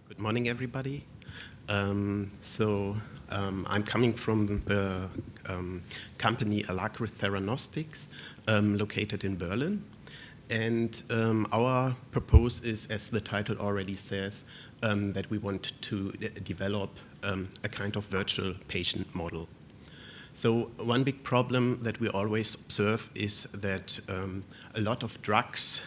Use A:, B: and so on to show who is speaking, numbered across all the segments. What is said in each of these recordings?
A: Good morning, everybody. I'm coming from the company ALACRiS Theranostics, located in Berlin. And our purpose is, as the title already says, that we want to develop a kind of virtual patient model. So one big problem that we always observe is that a lot of drugs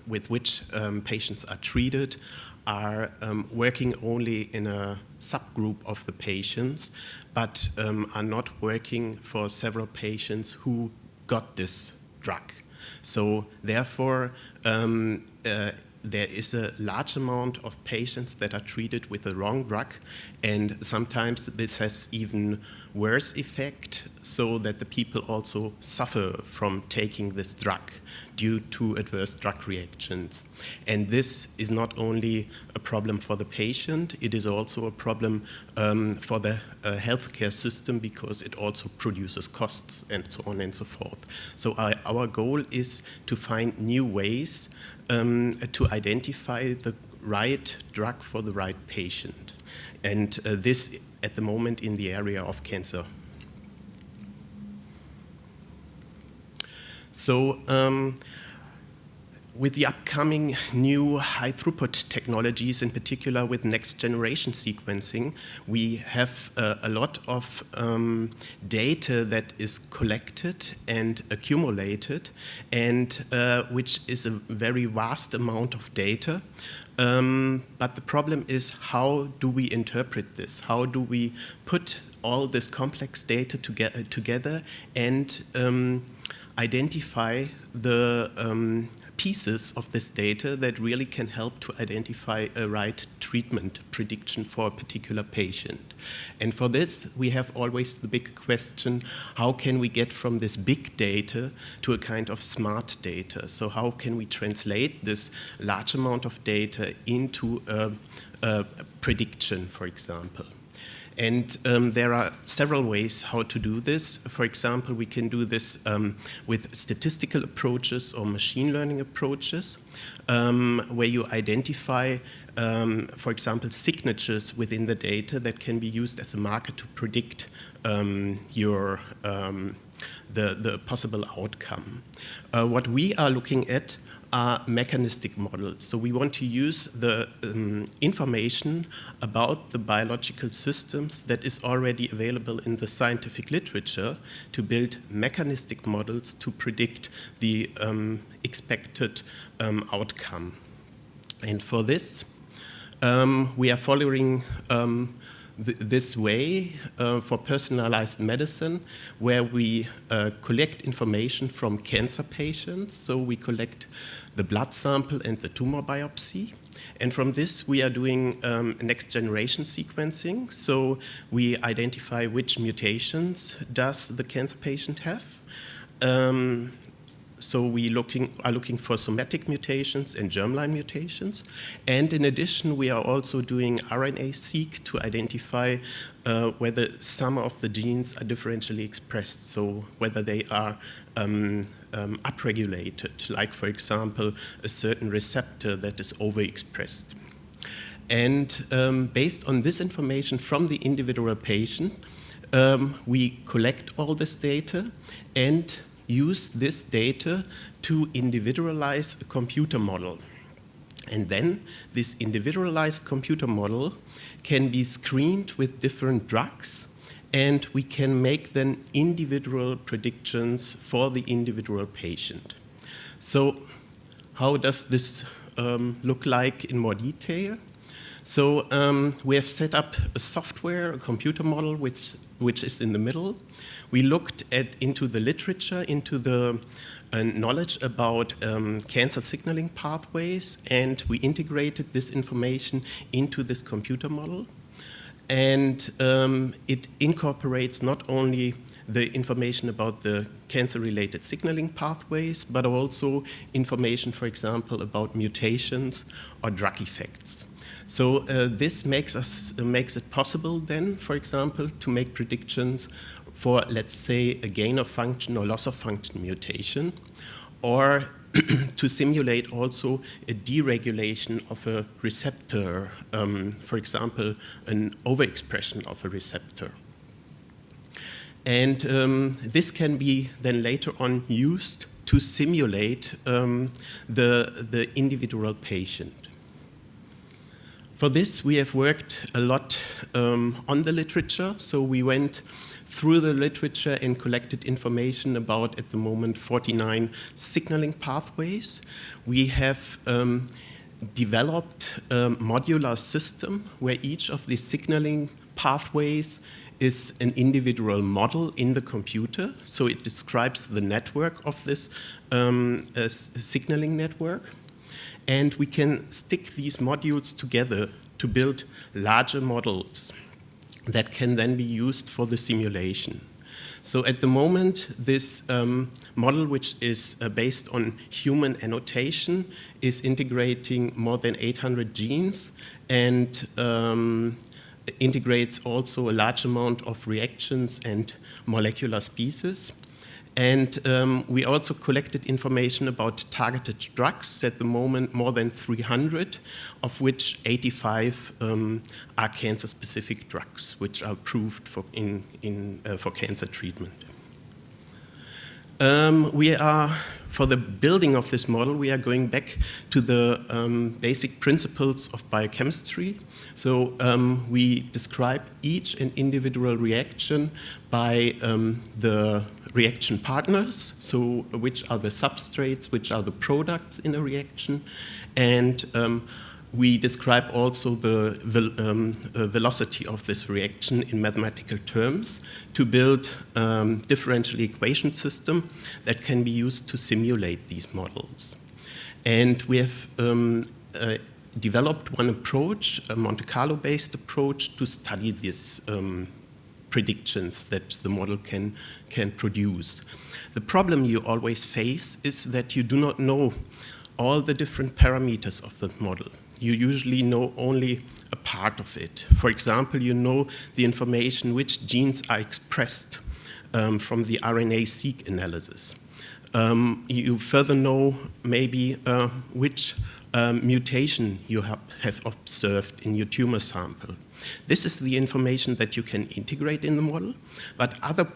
A: with which patients are treated are working only in a subgroup of the patients, but are not working for several patients who got this drug. So therefore, there is a large amount of patients that are treated with the wrong drug, and sometimes this has even worse effect, so that the people also suffer from taking this drug due to adverse drug reactions. And this is not only a problem for the patient, it is also a problem for the healthcare system, because it also produces costs and so on and so forth. So our goal is to find new ways to identify the right drug for the right patient. And this at the moment in the area of cancer. So with the upcoming new high-throughput technologies, in particular with next-generation sequencing, we have a lot of data that is collected and accumulated, and which is a very vast amount of data. But the problem is, how do we interpret this? How do we put all this complex data together and identify the pieces of this data that really can help to identify a right treatment prediction for a particular patient. And for this, we have always the big question, how can we get from this big data to a kind of smart data? So how can we translate this large amount of data into a prediction, for example? And there are several ways how to do this. For example, we can do this with statistical approaches or machine learning approaches, where you identify, for example, signatures within the data that can be used as a marker to predict the possible outcome. What we are looking at are mechanistic models. So we want to use the information about the biological systems that is already available in the scientific literature to build mechanistic models to predict the expected outcome. And for this, we are following this way for personalized medicine, where we collect information from cancer patients. So we collect the blood sample and the tumor biopsy. And from this, we are doing next-generation sequencing. So we identify which mutations does the cancer patient have. So we are looking for somatic mutations and germline mutations. And in addition, we are also doing RNA-seq to identify whether some of the genes are differentially expressed, so whether they are upregulated, like, for example, a certain receptor that is overexpressed. And based on this information from the individual patient, we collect all this data and use this data to individualize a computer model. And then this individualized computer model can be screened with different drugs, and we can make then individual predictions for the individual patient. So how does this look like in more detail? So we have set up a software, a computer model, which is in the middle. We looked into the literature, into the knowledge about cancer signaling pathways, and we integrated this information into this computer model. And it incorporates not only the information about the cancer-related signaling pathways, but also information, for example, about mutations or drug effects. So this makes it possible then, for example, to make predictions for, let's say, a gain of function or loss of function mutation, or to simulate also a deregulation of a receptor, for example, an overexpression of a receptor. And this can be then later on used to simulate the individual patient. For this, we have worked a lot on the literature. So we went through the literature and collected information about, at the moment, 49 signaling pathways. We have developed a modular system where each of these signaling pathways is an individual model in the computer. So it describes the network of this signaling network. And we can stick these modules together to build larger models that can then be used for the simulation. So at the moment, this model, which is based on human annotation, is integrating more than 800 genes and integrates also a large amount of reactions and molecular species. And we also collected information about targeted drugs, at the moment more than 300, of which 85 are cancer-specific drugs, which are approved for cancer treatment. For the building of this model, we are going back to the basic principles of biochemistry. So we describe each and individual reaction by the reaction partners, so which are the substrates, which are the products in a reaction, and we describe also the velocity of this reaction in mathematical terms to build differential equation system that can be used to simulate these models. And we have developed one approach, a Monte Carlo-based approach, to study these predictions that the model can produce. The problem you always face is that you do not know all the different parameters of the model. You usually know only a part of it. For example, you know the information which genes are expressed from the RNA-seq analysis. You further know maybe which mutation you have observed in your tumor sample. This is the information that you can integrate in the model, but other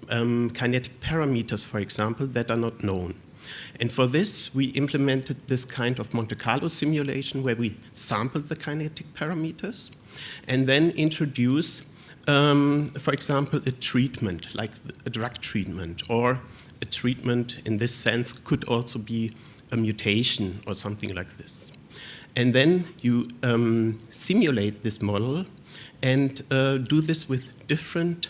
A: kinetic parameters, for example, that are not known. And for this, we implemented this kind of Monte Carlo simulation where we sampled the kinetic parameters and then introduce, for example, a treatment, like a drug treatment, or a treatment in this sense could also be a mutation or something like this. And then you simulate this model and do this with different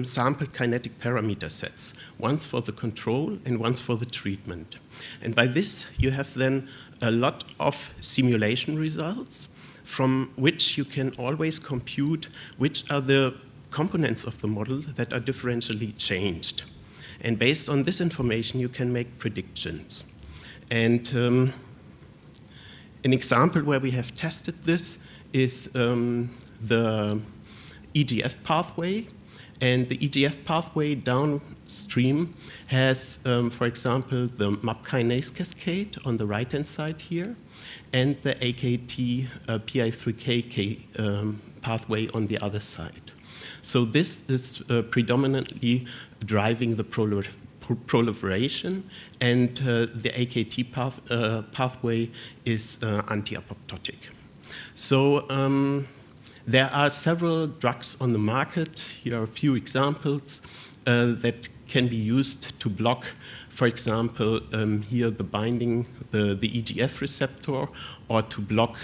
A: sampled kinetic parameter sets, once for the control and once for the treatment. And by this, you have then a lot of simulation results from which you can always compute which are the components of the model that are differentially changed. And based on this information, you can make predictions. And an example where we have tested this is the EGF pathway. And the EGF pathway downstream has, for example, the MAP kinase cascade on the right-hand side here, and the AKT PI3K pathway on the other side. So this is predominantly driving the proliferation, and the AKT pathway is anti-apoptotic. So there are several drugs on the market. Here are a few examples that can be used to block, for example, here the binding, the EGF receptor, or to block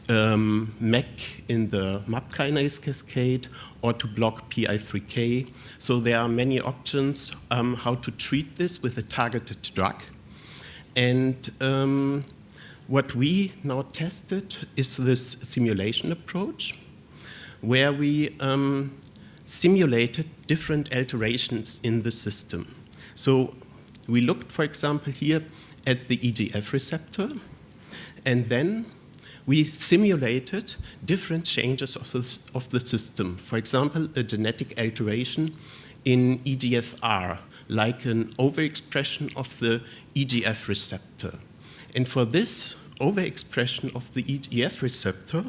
A: MEK in the MAP kinase cascade, or to block PI3K. So there are many options how to treat this with a targeted drug. And what we now tested is this simulation approach, where we simulated different alterations in the system. So we looked, for example, here at the EGF receptor, and then we simulated different changes of the system. For example, a genetic alteration in EGFR, like an overexpression of the EGF receptor. And for this overexpression of the EGF receptor,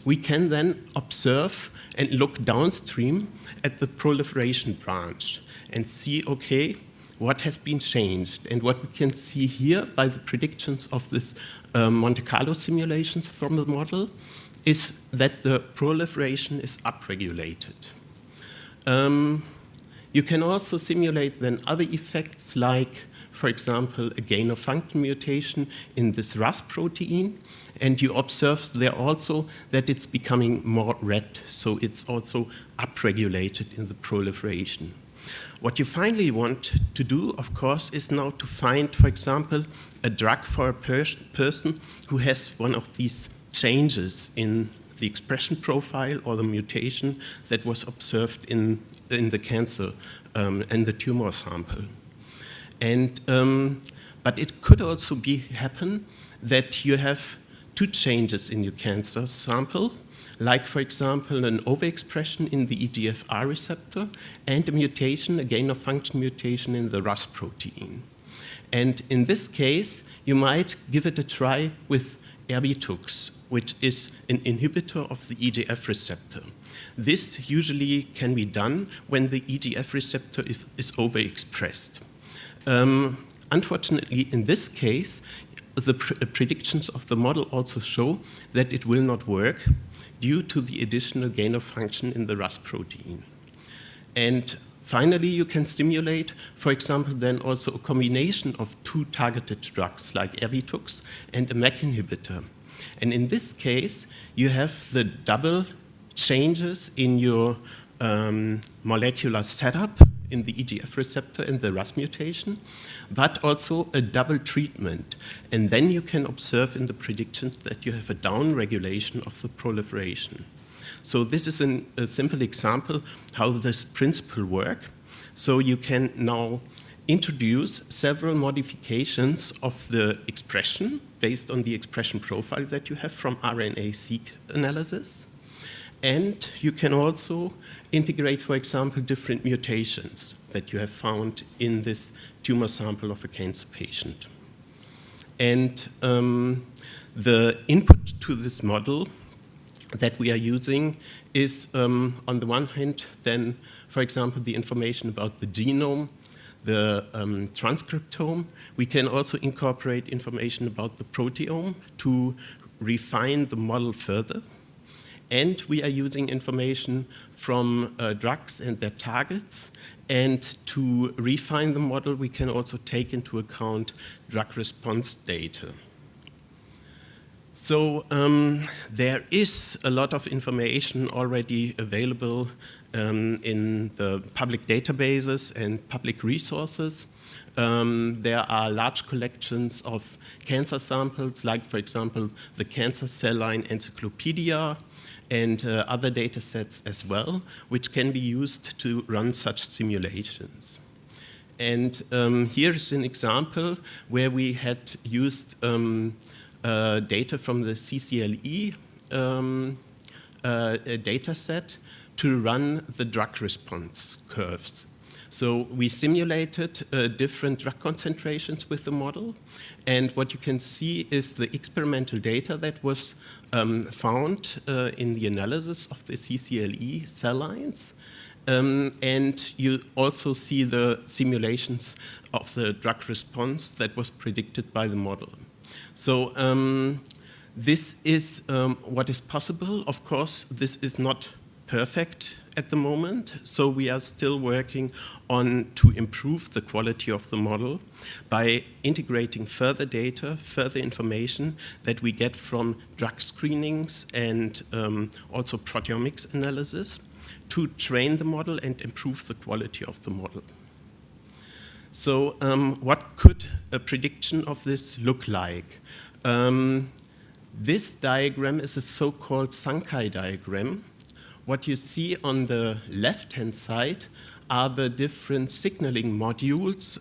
A: we can then observe and look downstream at the proliferation branch and see, okay, what has been changed. And what we can see here by the predictions of this Monte Carlo simulations from the model is that the proliferation is upregulated. You can also simulate then other effects like, for example, a gain-of-function mutation in this Ras protein, and you observe there also that it's becoming more red, so it's also upregulated in the proliferation. What you finally want to do, of course, is now to find, for example, a drug for a person who has one of these changes in the expression profile or the mutation that was observed in the cancer and the tumor sample. And, but it could also happen that you have two changes in your cancer sample, like, for example, an overexpression in the EGFR receptor and a mutation, a gain-of-function mutation in the Ras protein. And in this case, you might give it a try with Erbitux, which is an inhibitor of the EGF receptor. This usually can be done when the EGF receptor is overexpressed. Unfortunately, in this case, the predictions of the model also show that it will not work due to the additional gain of function in the Ras protein. And finally, you can simulate, for example, then also a combination of two targeted drugs like Erbitux and a MEK inhibitor. And in this case, you have the double changes in your molecular setup in the EGF receptor and the Ras mutation, but also a double treatment. And then you can observe in the predictions that you have a downregulation of the proliferation. So this is a simple example how this principle works. So you can now introduce several modifications of the expression based on the expression profile that you have from RNA-seq analysis. And you can also integrate, for example, different mutations that you have found in this tumor sample of a cancer patient. And the input to this model that we are using is, on the one hand, then, for example, the information about the genome, the transcriptome. We can also incorporate information about the proteome to refine the model further. And we are using information from drugs and their targets. And to refine the model, we can also take into account drug response data. So there is a lot of information already available in the public databases and public resources. There are large collections of cancer samples, like, for example, the Cancer Cell Line Encyclopedia, and other data sets as well, which can be used to run such simulations. And here is an example where we had used data from the CCLE data set to run the drug response curves. So we simulated different drug concentrations with the model, and what you can see is the experimental data that was found in the analysis of the CCLE cell lines. And you also see the simulations of the drug response that was predicted by the model. So this is what is possible. Of course, this is not perfect at the moment, so we are still working on to improve the quality of the model by integrating further data, further information that we get from drug screenings and also proteomics analysis to train the model and improve the quality of the model. So what could a prediction of this look like? This diagram is a so-called Sankei diagram. What you see on the left-hand side are the different signaling modules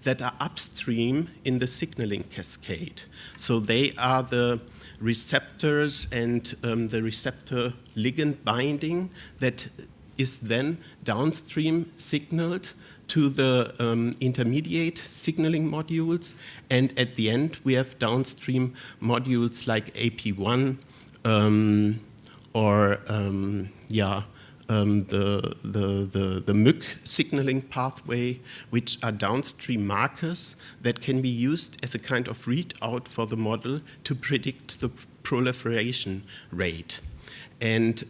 A: that are upstream in the signaling cascade. So they are the receptors and the receptor ligand binding that is then downstream signaled to the intermediate signaling modules, and at the end we have downstream modules like AP1 or the MYC signaling pathway, which are downstream markers that can be used as a kind of readout for the model to predict the proliferation rate. And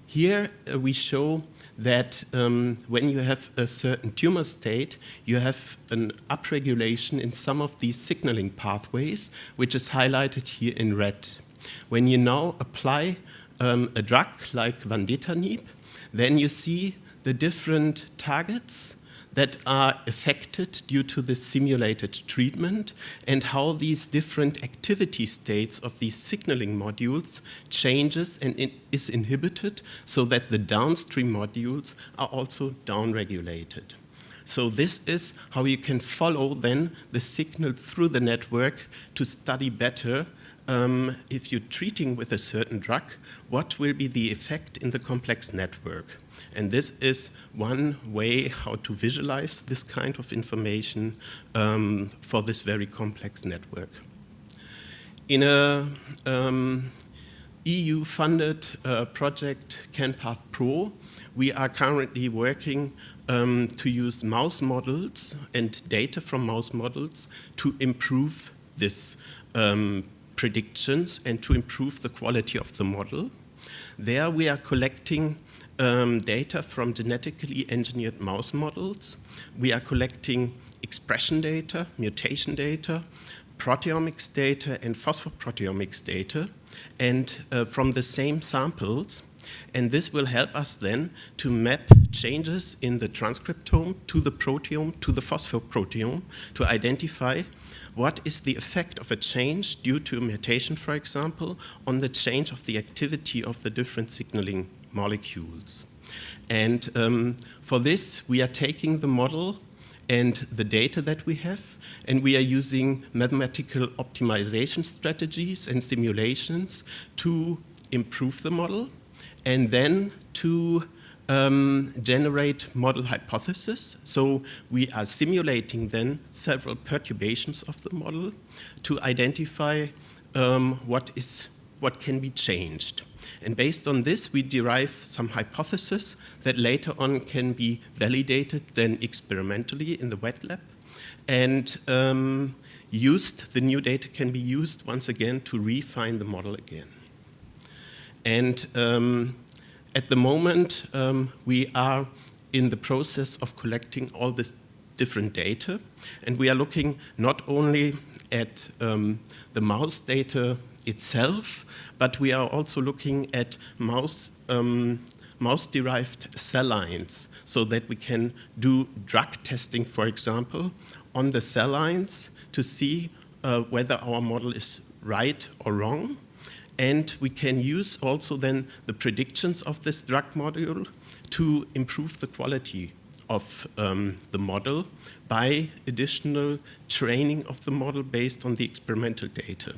A: here we show that when you have a certain tumor state, you have an upregulation in some of these signaling pathways, which is highlighted here in red. When you now apply a drug like vandetanib, then you see the different targets that are affected due to the simulated treatment and how these different activity states of these signaling modules changes and is inhibited so that the downstream modules are also downregulated. So this is how you can follow then the signal through the network to study better if you're treating with a certain drug, what will be the effect in the complex network? And this is one way how to visualize this kind of information for this very complex network. In a EU-funded project, CanPath Pro, we are currently working to use mouse models and data from mouse models to improve this predictions and to improve the quality of the model. There we are collecting data from genetically engineered mouse models. We are collecting expression data, mutation data, proteomics data, and phosphoproteomics data, and from the same samples. And this will help us then to map changes in the transcriptome to the proteome to the phosphoproteome to identify what is the effect of a change due to a mutation, for example, on the change of the activity of the different signaling molecules. And for this, we are taking the model and the data that we have, and we are using mathematical optimization strategies and simulations to improve the model, and then to generate model hypotheses. So we are simulating then several perturbations of the model to identify what can be changed. And based on this, we derive some hypotheses that later on can be validated then experimentally in the wet lab. And the new data can be used once again to refine the model again. And at the moment, we are in the process of collecting all this different data, and we are looking not only at the mouse data itself, but we are also looking at mouse-derived cell lines, so that we can do drug testing, for example, on the cell lines to see whether our model is right or wrong. And we can use also then the predictions of this drug module to improve the quality of the model by additional training of the model based on the experimental data.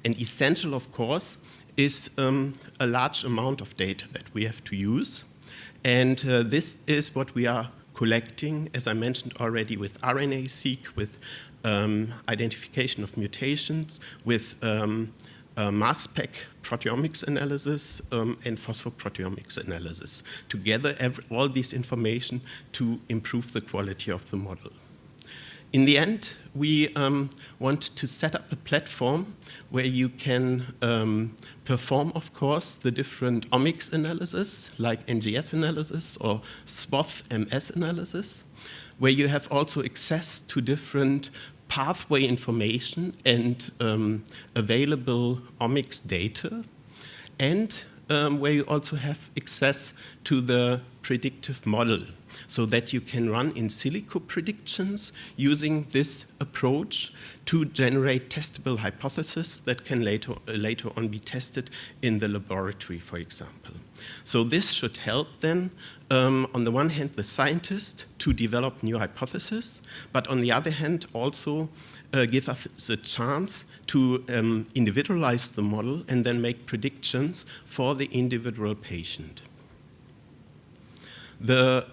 A: And essential, of course, is a large amount of data that we have to use. And this is what we are collecting, as I mentioned already, with RNA-seq, with identification of mutations, with mass spec proteomics analysis and phosphoproteomics analysis. Together, all this information to improve the quality of the model. In the end, we want to set up a platform where you can perform, of course, the different omics analysis, like NGS analysis or SWOT MS analysis, where you have also access to different pathway information and available omics data, and where you also have access to the predictive model, so that you can run in silico predictions using this approach to generate testable hypotheses that can later on be tested in the laboratory, for example. So this should help then, on the one hand, the scientist to develop new hypotheses, but on the other hand, also give us the chance to individualize the model and then make predictions for the individual patient. The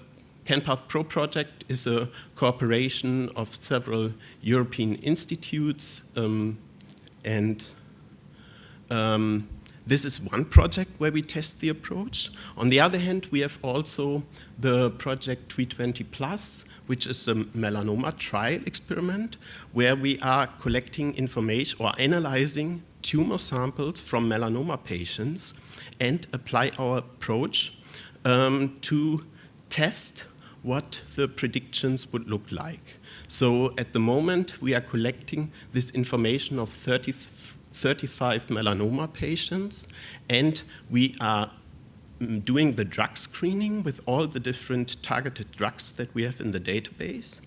A: CanPath Pro project is a cooperation of several European institutes, and this is one project where we test the approach. On the other hand, we have also the project 320+, which is a melanoma trial experiment where we are collecting information or analyzing tumor samples from melanoma patients and apply our approach to test what the predictions would look like. So at the moment, we are collecting this information of 35 melanoma patients, and we are doing the drug screening with all the different targeted drugs that we have in the database,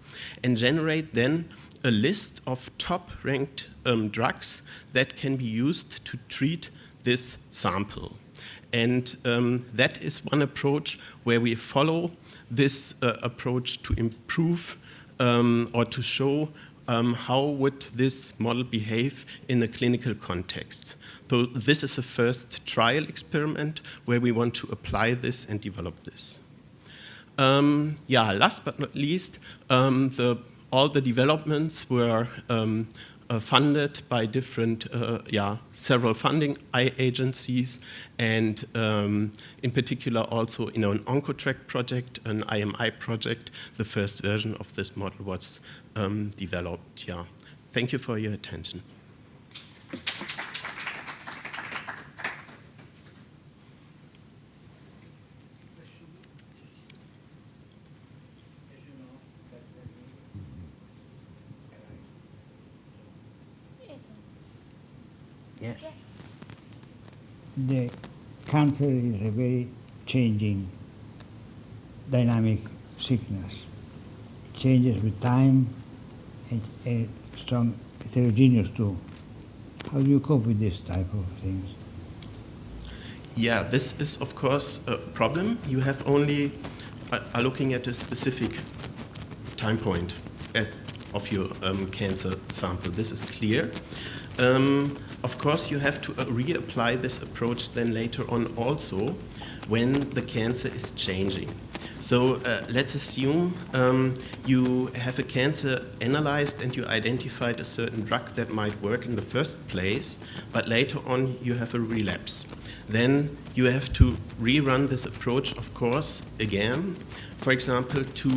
A: and generate then a list of top-ranked drugs that can be used to treat this sample. And that is one approach where we follow this approach to improve or to show how would this model behave in a clinical context. So this is a first trial experiment where we want to apply this and develop this. Last but not least, all the developments were funded by different, several funding agencies, and in particular also in an OncoTrack project, an IMI project, the first version of this model was developed. Yeah. Thank you for your attention.
B: Yes. The cancer is a very changing, dynamic sickness. It changes with time, and a strong heterogeneous too. How do you cope with this type of things?
A: Yeah, this is of course a problem. You have only are looking at a specific time point of your cancer sample. This is clear. Of course, you have to reapply this approach then later on also when the cancer is changing. So let's assume you have a cancer analyzed and you identified a certain drug that might work in the first place, but later on you have a relapse. Then you have to rerun this approach, of course, again. For example, to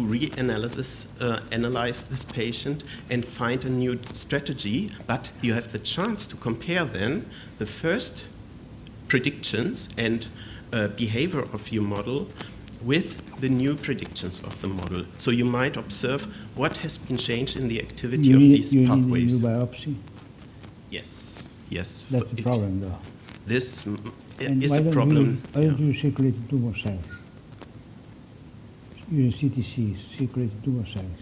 A: analyze this patient and find a new strategy, but you have the chance to compare then the first predictions and behavior of your model with the new predictions of the model. So you might observe what has been changed in the activity of these pathways.
B: You need a new biopsy?
A: Yes, yes.
B: That's the problem, though.
A: This is a problem.
B: Why don't you circulate tumor cells? Using CTCs, circulating tumor cells.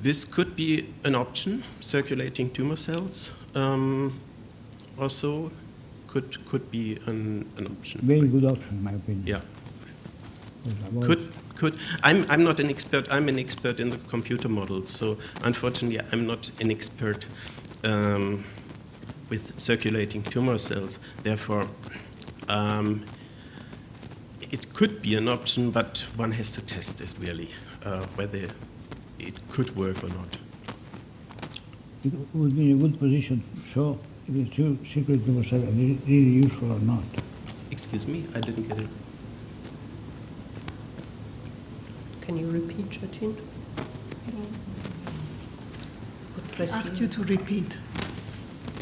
A: This could be an option, circulating tumor cells. Also could be an option.
B: Very good option, in my opinion.
A: Yeah. Could. I'm not an expert. I'm an expert in the computer models. So unfortunately, I'm not an expert with circulating tumor cells. Therefore, it could be an option, but one has to test it really, whether it could work or not.
B: It would be in a good position to show if the circulating tumor cells are really useful or not.
A: Excuse me, I didn't get it.
C: Can you repeat, Jacin?
D: Ask you to repeat.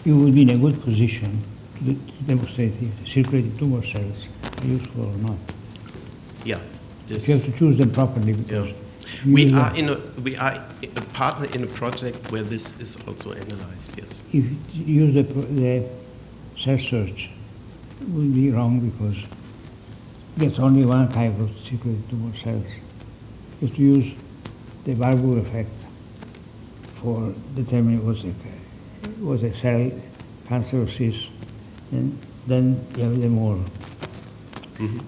B: You would be in a good position to demonstrate if the circulating tumor cells are useful or not.
A: Yeah.
B: If you have to choose them properly, because
A: we are a partner in a project where this is also analyzed. Yes.
B: If you use the cell search, it would be wrong because there's only one type of circulating tumor cells. You have to use the Warburg effect for determining was a cell cancer or cyst, and then you have them all.
A: Mm-hmm.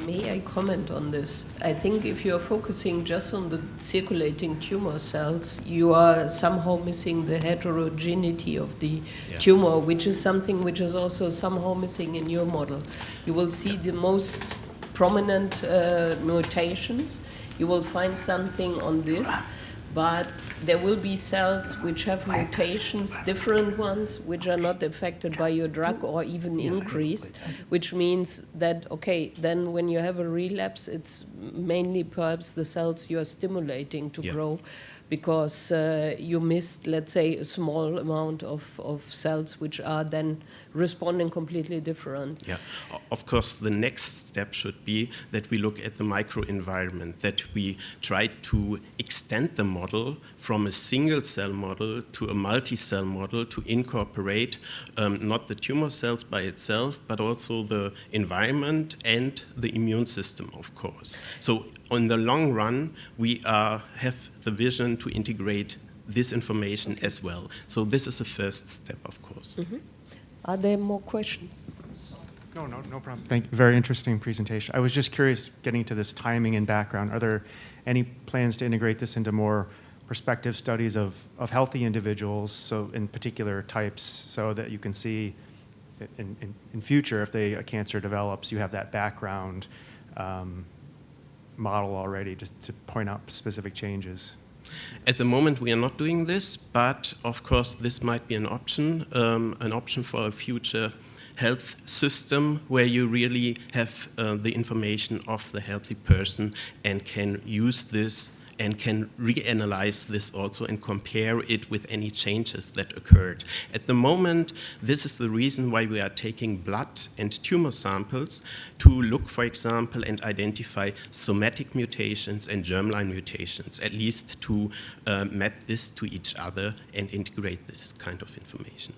C: May I comment on this? I think if you are focusing just on the circulating tumor cells, you are somehow missing the heterogeneity of the tumor, which is something which is also somehow missing in your model. You will see the most prominent mutations, you will find something on this. But there will be cells which have mutations, different ones, which are not affected by your drug or even increased, which means that, okay, then when you have a relapse, it's mainly perhaps the cells you are stimulating to grow, because you missed, let's say, a small amount of cells which are then responding completely different.
A: Yeah, of course, the next step should be that we look at the microenvironment, that we try to extend the model from a single cell model to a multi-cell model to incorporate not the tumor cells by itself, but also the environment and the immune system, of course. So in the long run, we have the vision to integrate this information as well. So this is the first step, of course.
C: Mm-hmm. Are there more questions?
E: No problem. Thank you. Very interesting presentation. I was just curious, getting to this timing and background, are there any plans to integrate this into more prospective studies of healthy individuals, so in particular types, so that you can see in future, if a cancer develops, you have that background model already, just to point out specific changes?
A: At the moment, we are not doing this, but of course, this might be an option for a future health system where you really have the information of the healthy person and can use this and can reanalyze this also and compare it with any changes that occurred. At the moment, this is the reason why we are taking blood and tumor samples to look, for example, and identify somatic mutations and germline mutations, at least to map this to each other and integrate this kind of information.